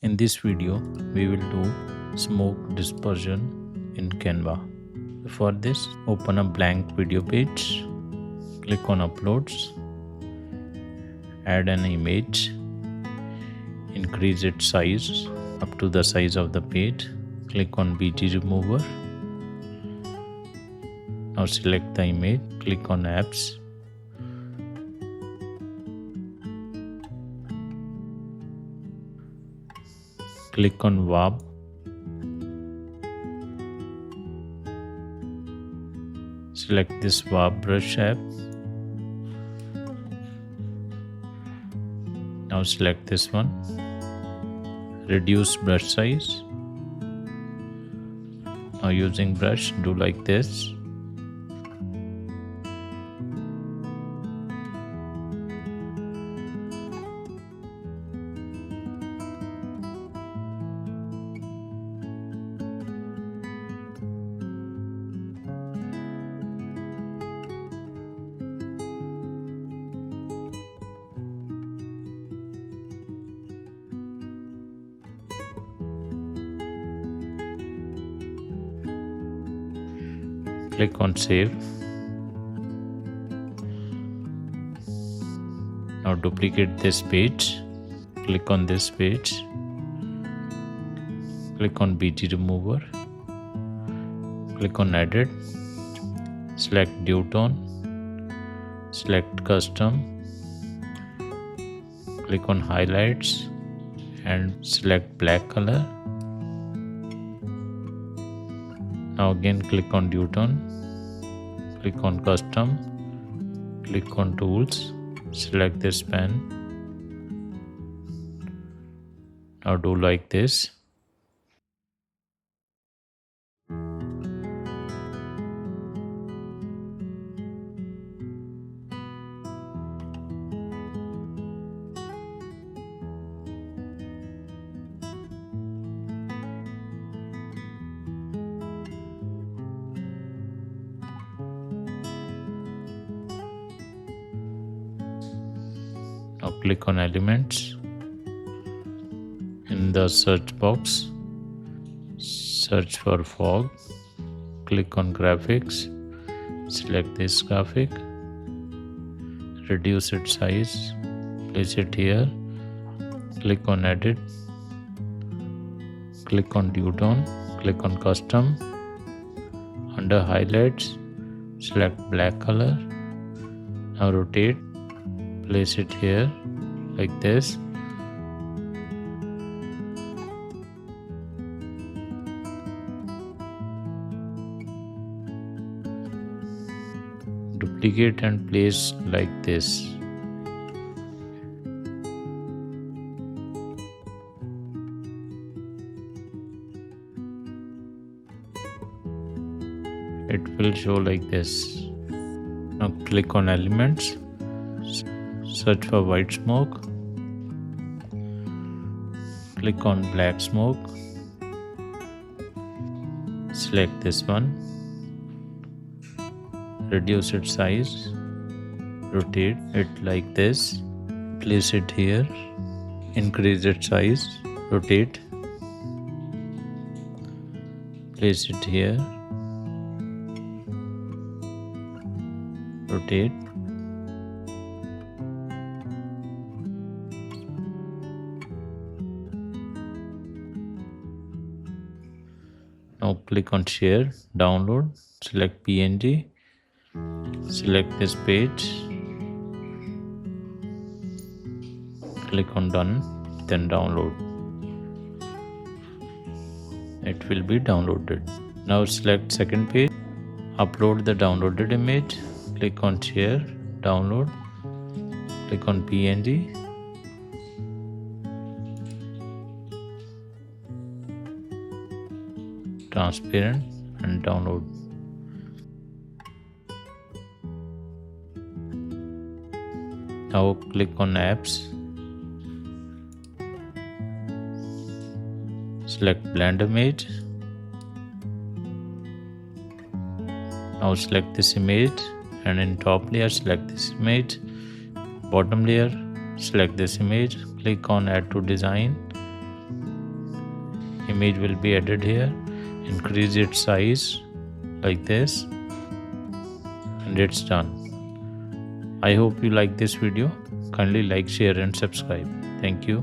In this video, we will do smoke dispersion in Canva. For this, open a blank video page, click on Uploads, add an image, increase its size up to the size of the page, click on BG remover. Now select the image, click on Apps. Click on Warp. Select this Warp brush app. Now select this one. Reduce brush size. Now using brush, do like this. Click on Save. Now duplicate this page. Click on this page. Click on BG remover. Click on Edit. Select Due Tone. Select Custom. Click on Highlights and select black color. Now again click on Due Tone, click on Custom, click on Tools, select this pen. Now do like this. Now click on Elements. In the search box, search for fog. Click on Graphics. Select this graphic. Reduce its size. Place it here. Click on Edit. Click on Due Tone. Click on Custom. Under Highlights, select black color. Now rotate. Place it here like this. Duplicate and place like this. It will show like this. Now click on Elements. Search for white smoke. Click on black smoke. Select this one. Reduce its size. Rotate it like this. Place it here. Increase its size. Rotate. Place it here. Rotate. Now click on Share, Download, select PNG, select this page, click on Done, then Download. It will be downloaded. Now select second page, upload the downloaded image, click on Share, Download, click on PNG. Transparent and download. Now click on Apps. Select Blend Image. Now select this image and in top layer select this image. Bottom layer select this image. Click on Add to Design. image will be added here. Increase its size like this, and it's done. I hope you like this video. Kindly like, share and subscribe. Thank you.